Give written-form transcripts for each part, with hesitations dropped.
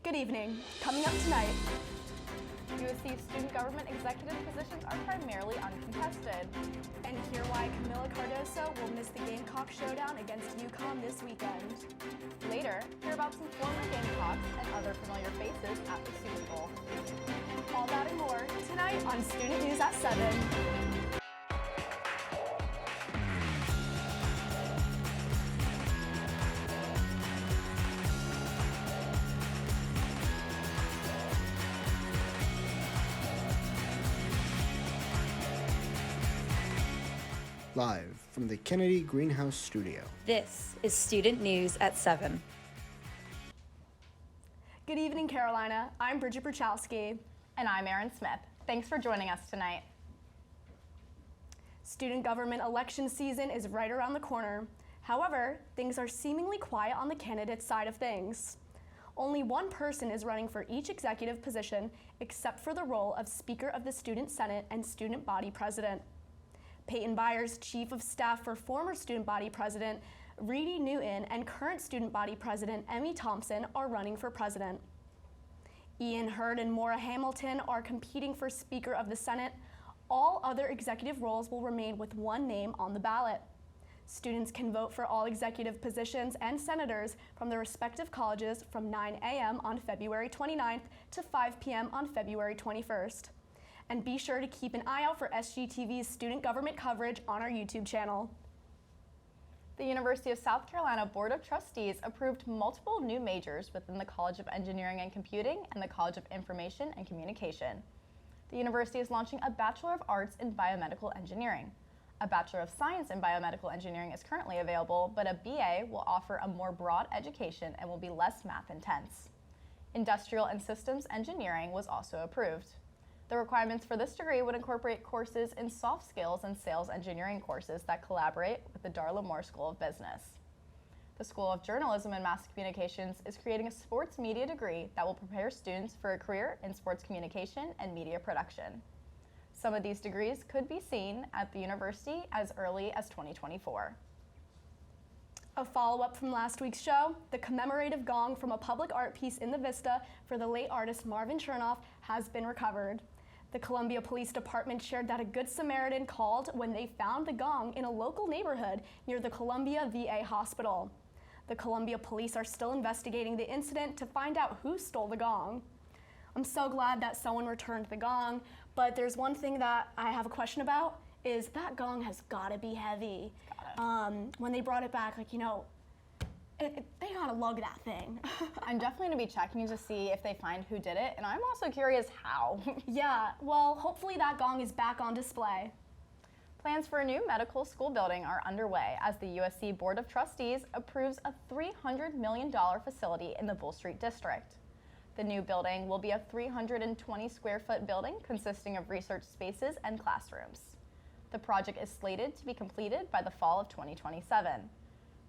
Good evening. Coming up tonight. USC student government executive positions are primarily uncontested. And hear why Camila Cardoso will miss the Gamecock showdown against UConn this weekend. Later, hear about some former Gamecocks and other familiar faces at the Super Bowl. All that and more tonight on Student News at 7. Live from the Kennedy Greenhouse Studio. This is Student News at 7. Good evening, Carolina. I'm Bridget Bruchalski. And I'm Erin Smith. Thanks for joining us tonight. Student government election season is right around the corner. However, things are seemingly quiet on the candidate side of things. Only one person is running for each executive position, except for the role of Speaker of the Student Senate and Student Body President. Peyton Byers, Chief of Staff for former Student Body President Reedy Newton and current Student Body President Emmy Thompson are running for president. Ian Hurd and Maura Hamilton are competing for Speaker of the Senate. All other executive roles will remain with one name on the ballot. Students can vote for all executive positions and senators from their respective colleges from 9 a.m. on February 29th to 5 p.m. on February 21st. And be sure to keep an eye out for SGTV's student government coverage on our YouTube channel. The University of South Carolina Board of Trustees approved multiple new majors within the College of Engineering and Computing and the College of Information and Communication. The university is launching a Bachelor of Arts in Biomedical Engineering. A Bachelor of Science in Biomedical Engineering is currently available, but a BA will offer a more broad education and will be less math intense. Industrial and Systems Engineering was also approved. The requirements for this degree would incorporate courses in soft skills and sales engineering courses that collaborate with the Darla Moore School of Business. The School of Journalism and Mass Communications is creating a sports media degree that will prepare students for a career in sports communication and media production. Some of these degrees could be seen at the university as early as 2024. A follow-up from last week's show, the commemorative gong from a public art piece in the Vista for the late artist Marvin Chernoff has been recovered. The Columbia Police Department shared that a Good Samaritan called when they found the gong in a local neighborhood near the Columbia VA hospital. The Columbia Police are still investigating the incident to find out who stole the gong. I'm so glad that someone returned the gong, but there's one thing that I have a question about, is that gong has gotta be heavy. When they brought it back, they gotta lug that thing. I'm definitely gonna be checking to see if they find who did it, and I'm also curious how. Yeah, well, hopefully that gong is back on display. Plans for a new medical school building are underway as the USC Board of Trustees approves a $300 million facility in the Bull Street District. The new building will be a 320 square foot building consisting of research spaces and classrooms. The project is slated to be completed by the fall of 2027.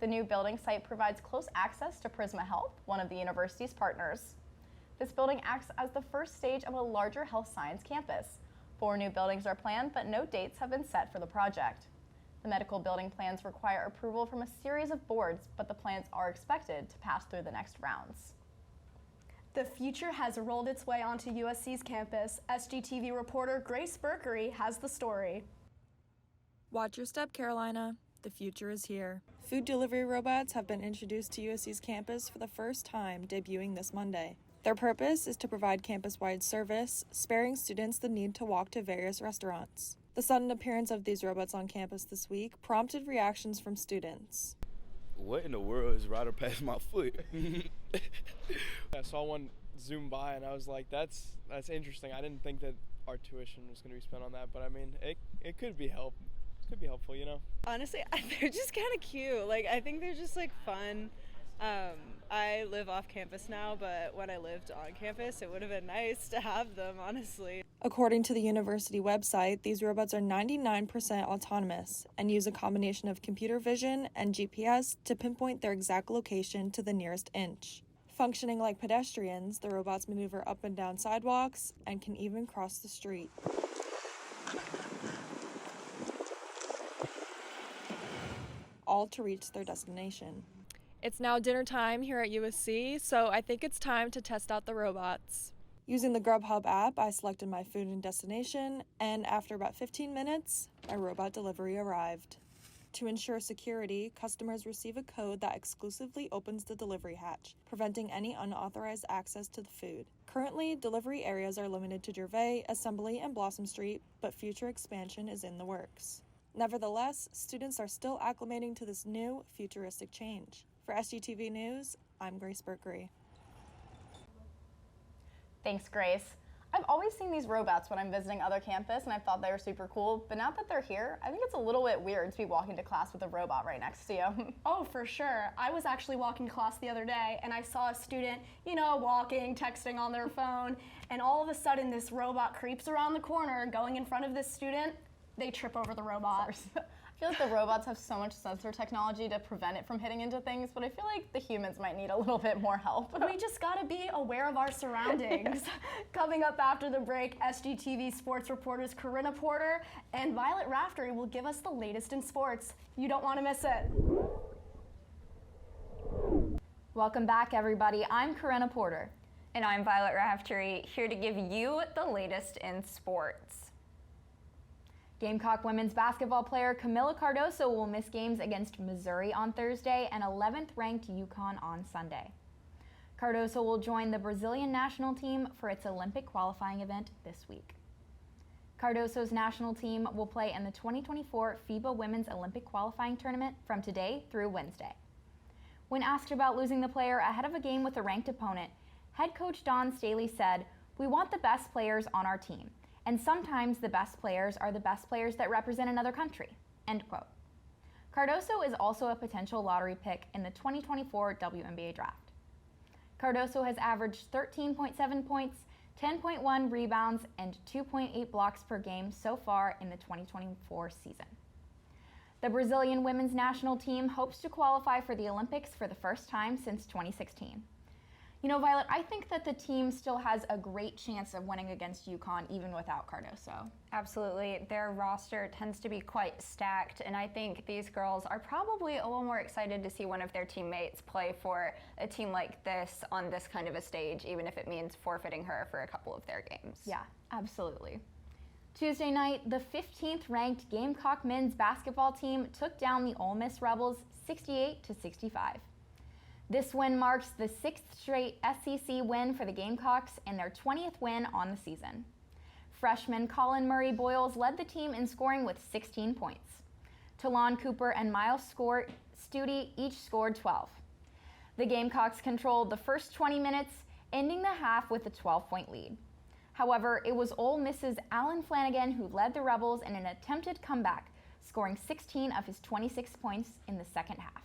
The new building site provides close access to Prisma Health, one of the university's partners. This building acts as the first stage of a larger health science campus. 4 new buildings are planned, but no dates have been set for the project. The medical building plans require approval from a series of boards, but the plans are expected to pass through the next rounds. The future has rolled its way onto USC's campus. SGTV reporter Grace Berkery has the story. Watch your step, Carolina. The future is here. Food delivery robots have been introduced to USC's campus for the first time, debuting this Monday. Their purpose is to provide campus-wide service, sparing students the need to walk to various restaurants. The sudden appearance of these robots on campus this week prompted reactions from students. What in the world is right past my foot? I saw one zoom by and I was like, that's interesting. I didn't think that our tuition was going to be spent on that, but I mean, it could be helpful. Could be helpful, you know? Honestly, they're just kind of cute. I think they're just fun. I live off campus now, but when I lived on campus, it would have been nice to have them, honestly. According to the university website, these robots are 99% autonomous and use a combination of computer vision and GPS to pinpoint their exact location to the nearest inch. Functioning like pedestrians, the robots maneuver up and down sidewalks and can even cross the street. All to reach their destination. It's now dinner time here at USC, so I think it's time to test out the robots. Using the Grubhub app, I selected my food and destination, and after about 15 minutes, my robot delivery arrived. To ensure security, customers receive a code that exclusively opens the delivery hatch, preventing any unauthorized access to the food. Currently, delivery areas are limited to Gervais, Assembly, and Blossom Street, but future expansion is in the works. Nevertheless, students are still acclimating to this new, futuristic change. For SGTV News, I'm Grace Berkery. Thanks, Grace. I've always seen these robots when I'm visiting other campus, and I thought they were super cool, but now that they're here, I think it's a little bit weird to be walking to class with a robot right next to you. Oh, for sure. I was actually walking to class the other day, and I saw a student, walking, texting on their phone, and all of a sudden this robot creeps around the corner, going in front of this student. They trip over the robot. I feel like the robots have so much sensor technology to prevent it from hitting into things, but I feel like the humans might need a little bit more help. We just gotta be aware of our surroundings. Coming up after the break, SGTV sports reporters Karenna Porter and Violet Raftery will give us the latest in sports. You don't want to miss it. Welcome back, everybody. I'm Karenna Porter. And I'm Violet Raftery, here to give you the latest in sports. Gamecock women's basketball player Camila Cardoso will miss games against Missouri on Thursday and 11th-ranked UConn on Sunday. Cardoso will join the Brazilian national team for its Olympic qualifying event this week. Cardoso's national team will play in the 2024 FIBA Women's Olympic qualifying tournament from today through Wednesday. When asked about losing the player ahead of a game with a ranked opponent, head coach Dawn Staley said, "We want the best players on our team. And sometimes the best players are the best players that represent another country," end quote. Cardoso is also a potential lottery pick in the 2024 WNBA draft. Cardoso has averaged 13.7 points, 10.1 rebounds, and 2.8 blocks per game so far in the 2024 season. The Brazilian women's national team hopes to qualify for the Olympics for the first time since 2016. Violet, I think that the team still has a great chance of winning against UConn even without Cardoso. Absolutely. Their roster tends to be quite stacked, and I think these girls are probably a little more excited to see one of their teammates play for a team like this on this kind of a stage, even if it means forfeiting her for a couple of their games. Yeah, absolutely. Tuesday night, the 15th-ranked Gamecock men's basketball team took down the Ole Miss Rebels 68-65. This win marks the 6th straight SEC win for the Gamecocks and their 20th win on the season. Freshman Colin Murray Boyles led the team in scoring with 16 points. Talon Cooper and Miles Studi each scored 12. The Gamecocks controlled the first 20 minutes, ending the half with a 12-point lead. However, it was Ole Miss's Alan Flanagan who led the Rebels in an attempted comeback, scoring 16 of his 26 points in the second half.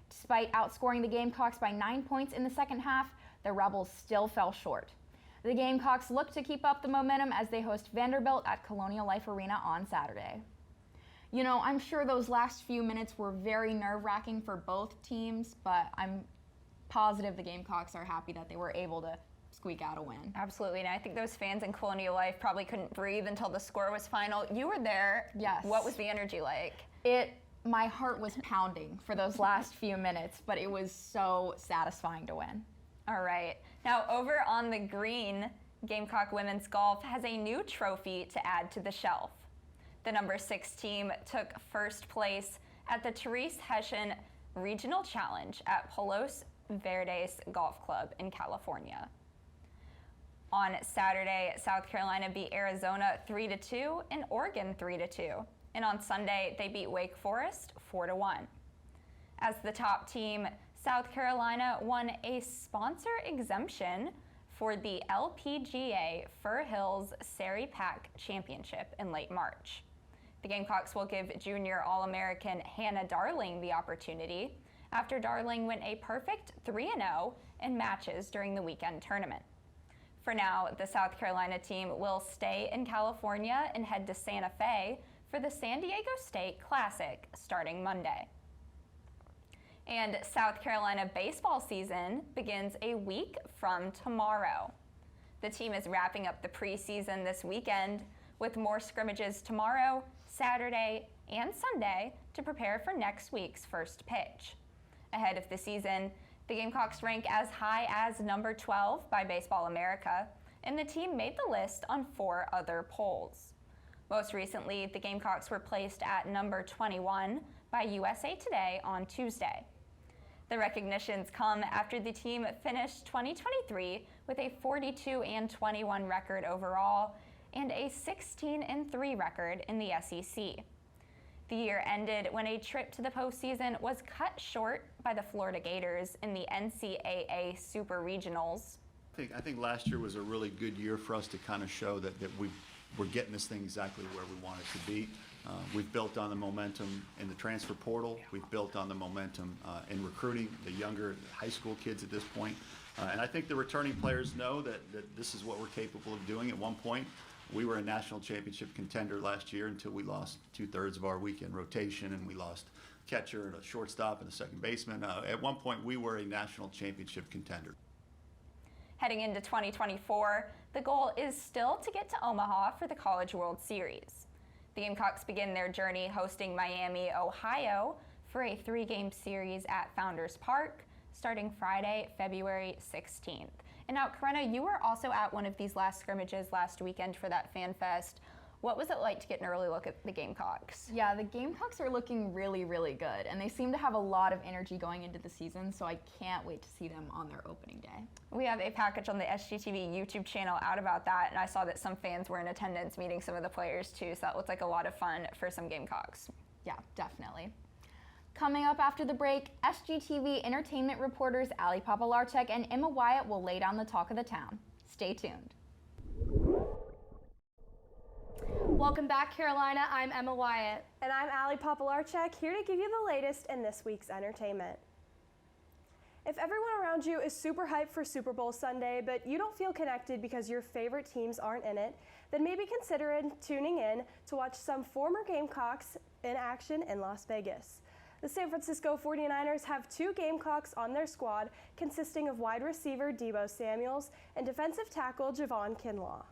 Despite outscoring the Gamecocks by 9 points in the second half, the Rebels still fell short. The Gamecocks look to keep up the momentum as they host Vanderbilt at Colonial Life Arena on Saturday. I'm sure those last few minutes were very nerve-wracking for both teams, but I'm positive the Gamecocks are happy that they were able to squeak out a win. Absolutely, and I think those fans in Colonial Life probably couldn't breathe until the score was final. You were there. Yes. What was the energy like? My heart was pounding for those last few minutes, but it was so satisfying to win. All right. Now, over on the green, Gamecock Women's Golf has a new trophy to add to the shelf. The number 6 team took first place at the Therese Hessian Regional Challenge at Palos Verdes Golf Club in California. On Saturday, South Carolina beat Arizona 3-2 and Oregon 3-2. And on Sunday, they beat Wake Forest 4-1. As the top team, South Carolina won a sponsor exemption for the LPGA Fur Hills Sari Pack Championship in late March. The Gamecocks will give junior All-American Hannah Darling the opportunity after Darling went a perfect 3-0 in matches during the weekend tournament. For now, the South Carolina team will stay in California and head to Santa Fe for the San Diego State Classic starting Monday. And South Carolina baseball season begins a week from tomorrow. The team is wrapping up the preseason this weekend with more scrimmages tomorrow, Saturday, and Sunday to prepare for next week's first pitch. Ahead of the season, the Gamecocks rank as high as number 12 by Baseball America, and the team made the list on 4 other polls. Most recently, the Gamecocks were placed at number 21 by USA Today on Tuesday. The recognitions come after the team finished 2023 with a 42-21 record overall and a 16-3 record in the SEC. The year ended when a trip to the postseason was cut short by the Florida Gators in the NCAA Super Regionals. I think last year was a really good year for us to kind of show that we're getting this thing exactly where we want it to be. We've built on the momentum in the transfer portal. We've built on the momentum in recruiting the younger high school kids at this point. And I think the returning players know that this is what we're capable of doing. At one point, we were a national championship contender last year until we lost 2/3 of our weekend rotation, and we lost catcher and a shortstop and a second baseman. At one point, we were a national championship contender. Heading into 2024, the goal is still to get to Omaha for the College World Series. The Gamecocks begin their journey hosting Miami, Ohio for a 3-game series at Founders Park starting Friday, February 16th. And now, Karenna, you were also at one of these last scrimmages last weekend for that Fan Fest. What was it like to get an early look at the Gamecocks? Yeah, the Gamecocks are looking really, really good, and they seem to have a lot of energy going into the season, so I can't wait to see them on their opening day. We have a package on the SGTV YouTube channel out about that, and I saw that some fans were in attendance meeting some of the players too, so that looked like a lot of fun for some Gamecocks. Yeah, definitely. Coming up after the break, SGTV entertainment reporters Popielarczyk and Emma Wyatt will lay down the talk of the town. Stay tuned. Welcome back, Carolina. I'm Emma Wyatt. And I'm Popielarczyk, here to give you the latest in this week's entertainment. If everyone around you is super hyped for Super Bowl Sunday, but you don't feel connected because your favorite teams aren't in it, then maybe consider tuning in to watch some former Gamecocks in action in Las Vegas. The San Francisco 49ers have 2 Gamecocks on their squad, consisting of wide receiver Deebo Samuels and defensive tackle Javon Kinlaw.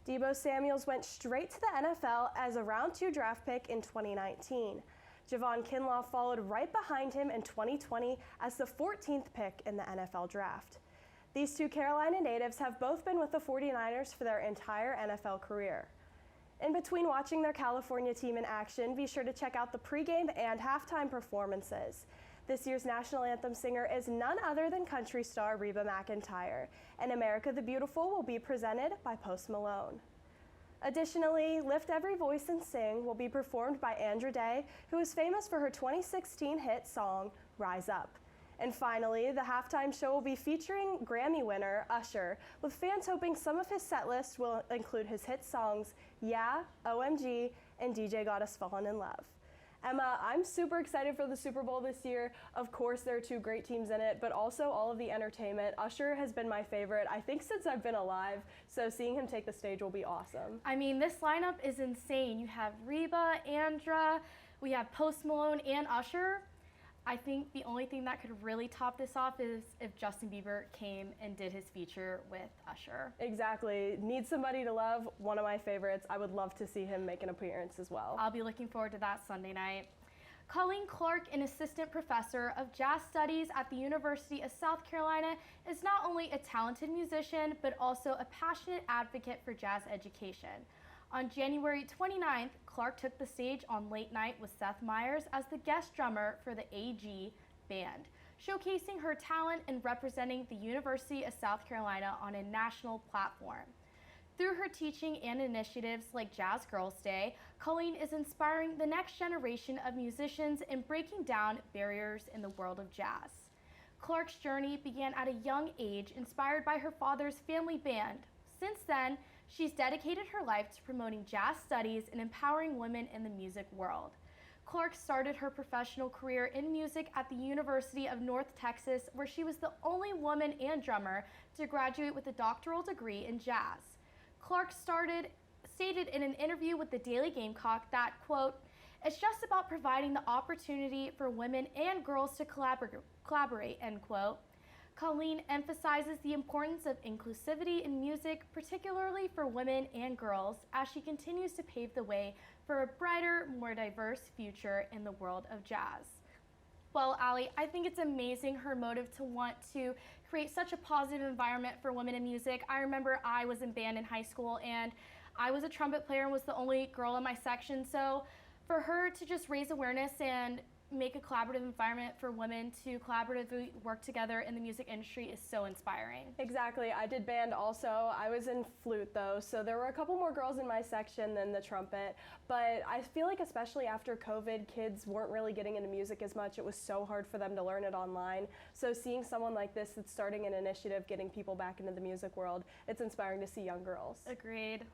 Deebo Samuels went straight to the NFL as a round 2 draft pick in 2019. Javon Kinlaw followed right behind him in 2020 as the 14th pick in the NFL draft. These 2 Carolina natives have both been with the 49ers for their entire NFL career. In between watching their California team in action, be sure to check out the pregame and halftime performances. This year's national anthem singer is none other than country star Reba McEntire, and America the Beautiful will be presented by Post Malone. Additionally, Lift Every Voice and Sing will be performed by Andreuzzi, who is famous for her 2016 hit song, Rise Up. And finally, the halftime show will be featuring Grammy winner Usher, with fans hoping some of his set list will include his hit songs, Yeah, OMG, and DJ Got Us Fallen in Love. Emma, I'm super excited for the Super Bowl this year. Of course, there are 2 great teams in it, but also all of the entertainment. Usher has been my favorite, I think, since I've been alive, so seeing him take the stage will be awesome. I mean, this lineup is insane. You have Reba, Andra, we have Post Malone, and Usher. I think the only thing that could really top this off is if Justin Bieber came and did his feature with Usher. Exactly. Need Somebody to Love, one of my favorites. I would love to see him make an appearance as well. I'll be looking forward to that Sunday night. Colleen Clark, an assistant professor of jazz studies at the University of South Carolina, is not only a talented musician, but also a passionate advocate for jazz education. On January 29th, Clark took the stage on Late Night with Seth Meyers as the guest drummer for the AG Band, showcasing her talent in representing the University of South Carolina on a national platform. Through her teaching and initiatives like Jazz Girls Day, Colleen is inspiring the next generation of musicians in breaking down barriers in the world of jazz. Clark's journey began at a young age, inspired by her father's family band. Since then, she's dedicated her life to promoting jazz studies and empowering women in the music world. Clark started her professional career in music at the University of North Texas, where she was the only woman and drummer to graduate with a doctoral degree in jazz. Clark stated in an interview with the Daily Gamecock that, quote, "It's just about providing the opportunity for women and girls to collaborate," end quote. Colleen emphasizes the importance of inclusivity in music, particularly for women and girls, as she continues to pave the way for a brighter, more diverse future in the world of jazz. Well, Allie, I think it's amazing her motive to want to create such a positive environment for women in music. I remember I was in band in high school, and I was a trumpet player and was the only girl in my section. So for her to just raise awareness and make a collaborative environment for women to collaboratively work together in the music industry is so inspiring. Exactly. I did band also. I was in flute though, so there were a couple more girls in my section than the trumpet. But I feel like especially after COVID, kids weren't really getting into music as much. It was so hard for them to learn it online. So seeing someone like this that's starting an initiative, getting people back into the music world, it's inspiring to see young girls. Agreed.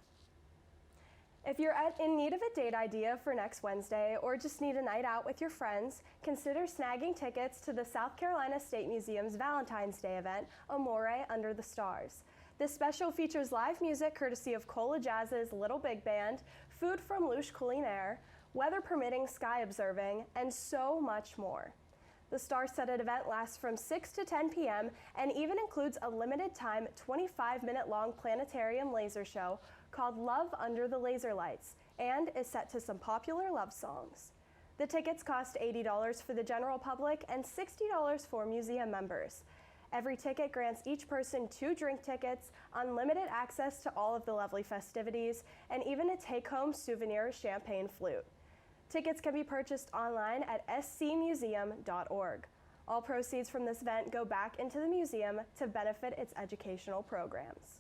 If you're in need of a date idea for next Wednesday or just need a night out with your friends, consider snagging tickets to the South Carolina State Museum's Valentine's Day event, Amore Under the Stars. This special features live music courtesy of Cola Jazz's Little Big Band, food from Louche Culinaire, weather permitting sky observing, and so much more. The star-studded event lasts from 6 to 10 p.m. and even includes a limited-time 25-minute-long planetarium laser show called Love Under the Laser Lights and is set to some popular love songs. The tickets cost $80 for the general public and $60 for museum members. Every ticket grants each person 2 drink tickets, unlimited access to all of the lovely festivities, and even a take-home souvenir champagne flute. Tickets can be purchased online at scmuseum.org. All proceeds from this event go back into the museum to benefit its educational programs.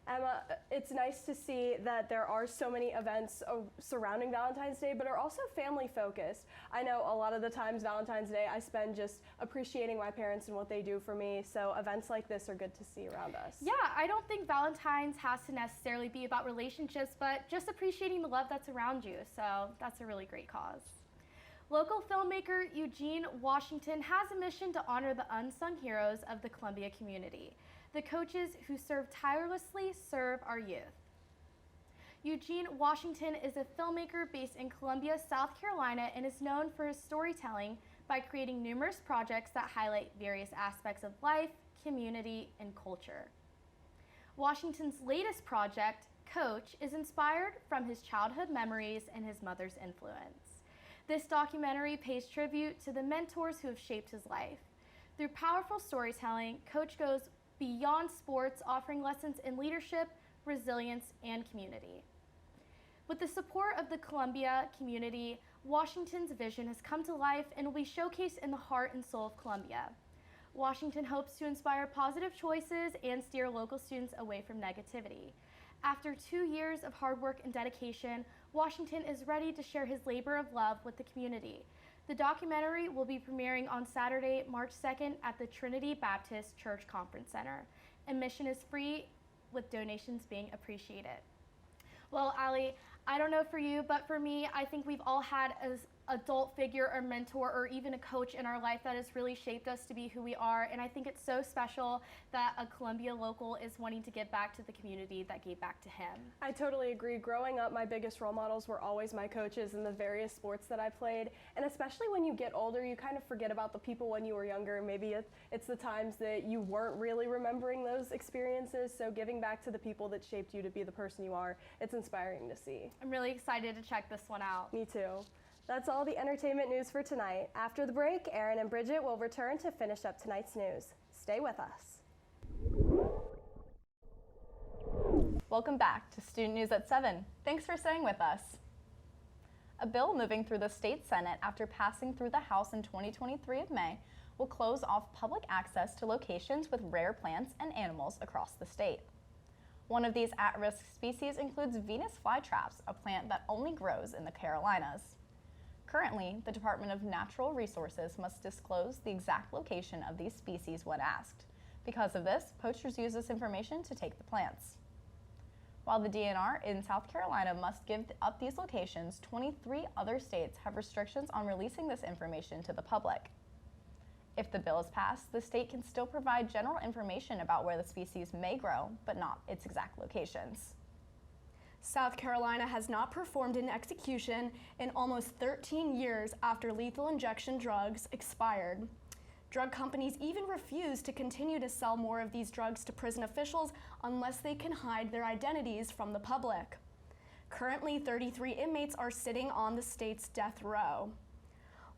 Emma, it's nice to see that there are so many events surrounding Valentine's Day, but are also family focused. I know a lot of the times Valentine's Day I spend just appreciating my parents and what they do for me, so events like this are good to see around us. Yeah, I don't think Valentine's has to necessarily be about relationships, but just appreciating the love that's around you, so that's a really great cause. Local filmmaker Eugene Washington has a mission to honor the unsung heroes of the Columbia community. The coaches who tirelessly serve our youth. Eugene Washington is a filmmaker based in Columbia, South Carolina, and is known for his storytelling by creating numerous projects that highlight various aspects of life, community, and culture. Washington's latest project, Coach, is inspired from his childhood memories and his mother's influence. This documentary pays tribute to the mentors who have shaped his life. Through powerful storytelling, Coach goes beyond sports, offering lessons in leadership, resilience, and community. With the support of the Columbia community, Washington's vision has come to life and will be showcased in the heart and soul of Columbia. Washington hopes to inspire positive choices and steer local students away from negativity. After 2 years of hard work and dedication, Washington is ready to share his labor of love with the community. The documentary will be premiering on Saturday, March 2nd at the Trinity Baptist Church Conference Center. Admission is free, with donations being appreciated. Well, Allie, I don't know for you, but for me, I think we've all had an adult figure or mentor or even a coach in our life that has really shaped us to be who we are. And I think it's so special that a Columbia local is wanting to give back to the community that gave back to him. I totally agree. Growing up, my biggest role models were always my coaches in the various sports that I played. And especially when you get older, you kind of forget about the people when you were younger. Maybe it's the times that you weren't really remembering those experiences. So giving back to the people that shaped you to be the person you are, it's inspiring to see. I'm really excited to check this one out. Me too. That's all the entertainment news for tonight. After the break, Erin and Bridget will return to finish up tonight's news. Stay with us. Welcome back to Student News at 7. Thanks for staying with us. A bill moving through the state Senate after passing through the House in 2023 of May will close off public access to locations with rare plants and animals across the state. One of these at-risk species includes Venus flytraps, a plant that only grows in the Carolinas. Currently, the Department of Natural Resources must disclose the exact location of these species when asked. Because of this, poachers use this information to take the plants. While the DNR in South Carolina must give up these locations, 23 other states have restrictions on releasing this information to the public. If the bill is passed, the state can still provide general information about where the species may grow, but not its exact locations. South Carolina has not performed an execution in almost 13 years after lethal injection drugs expired. Drug companies even refuse to continue to sell more of these drugs to prison officials unless they can hide their identities from the public. Currently, 33 inmates are sitting on the state's death row.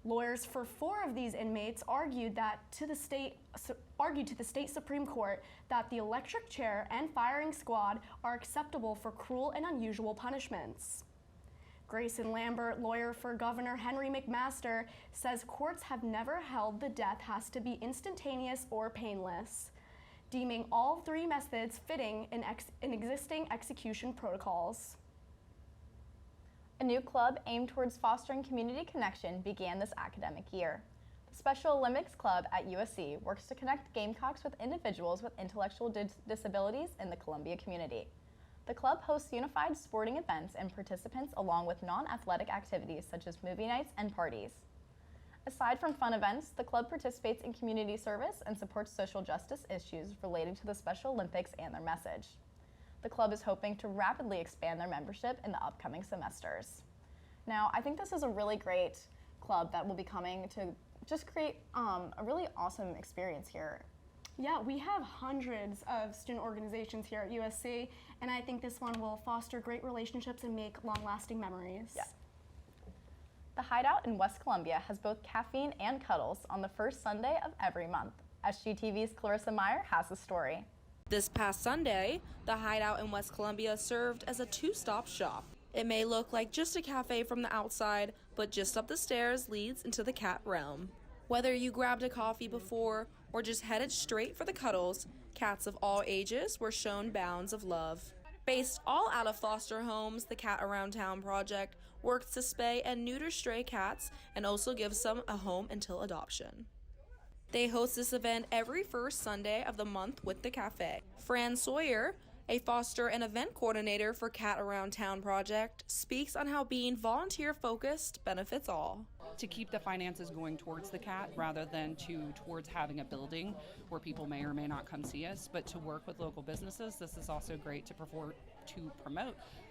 Lawyers for 4 of these inmates argued to the state Supreme Court that the electric chair and firing squad are acceptable for cruel and unusual punishments. Grayson Lambert, lawyer for Governor Henry McMaster, says courts have never held the death has to be instantaneous or painless, deeming all 3 methods fitting in existing execution protocols. A new club aimed towards fostering community connection began this academic year. The Special Olympics Club at USC works to connect Gamecocks with individuals with intellectual disabilities in the Columbia community. The club hosts unified sporting events and participants along with non-athletic activities such as movie nights and parties. Aside from fun events, the club participates in community service and supports social justice issues relating to the Special Olympics and their message. The club is hoping to rapidly expand their membership in the upcoming semesters. Now, I think this is a really great club that will be coming to just create a really awesome experience here. Yeah, we have hundreds of student organizations here at USC, and I think this one will foster great relationships and make long-lasting memories. Yeah. The Hideout in West Columbia has both caffeine and cuddles on the first Sunday of every month. SGTV's Clarissa Meyer has the story. This past Sunday, the Hideout in West Columbia served as a 2-stop shop. It may look like just a cafe from the outside, but just up the stairs leads into the cat realm. Whether you grabbed a coffee before or just headed straight for the cuddles, cats of all ages were shown bounds of love. Based all out of foster homes, the Cat Around Town project works to spay and neuter stray cats and also gives some a home until adoption. They host this event every first Sunday of the month with the cafe. Fran Sawyer, a foster and event coordinator for Cat Around Town project, speaks on how being volunteer-focused benefits all. To keep the finances going towards the cat rather than towards having a building where people may or may not come see us, but to work with local businesses. This is also great to promote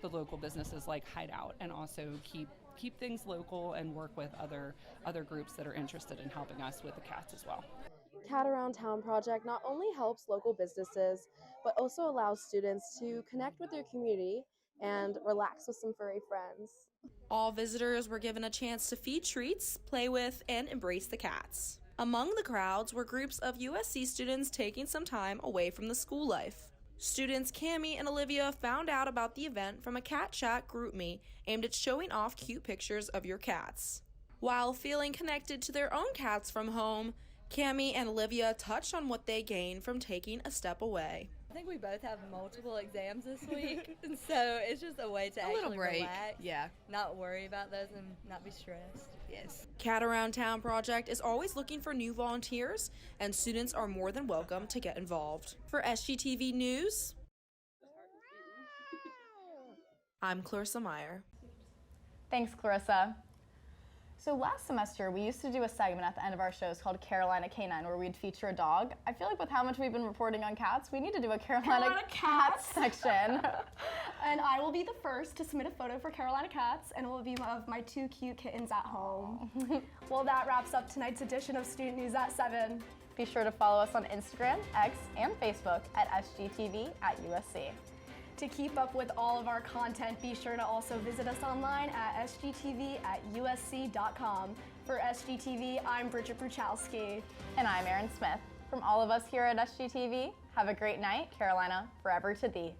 the local businesses like Hideout and also keep things local and work with other groups that are interested in helping us with the cats as well. Cat Around Town project not only helps local businesses, but also allows students to connect with their community and relax with some furry friends. All visitors were given a chance to feed treats, play with, and embrace the cats. Among the crowds were groups of USC students taking some time away from the school life. Students Cammie and Olivia found out about the event from a Cat Chat GroupMe aimed at showing off cute pictures of your cats. While feeling connected to their own cats from home, Cammie and Olivia touched on what they gained from taking a step away. I think we both have multiple exams this week, and so it's just a way to actually relax, not worry about those and not be stressed. Yes. Cat Around Town project is always looking for new volunteers, and students are more than welcome to get involved. For SGTV News, I'm Clarissa Meyer. Thanks, Clarissa. So last semester, we used to do a segment at the end of our shows called Carolina Canine, where we'd feature a dog. I feel like with how much we've been reporting on cats, we need to do a Carolina Cats section. And I will be the first to submit a photo for Carolina Cats, and it will be of my 2 cute kittens at home. Well, that wraps up tonight's edition of Student News at 7. Be sure to follow us on Instagram, X, and Facebook at SGTV at USC. To keep up with all of our content, be sure to also visit us online at sgtv@usc.com. For SGTV, I'm Bridget Bruchalski. And I'm Erin Smith. From all of us here at SGTV, have a great night. Carolina, forever to thee.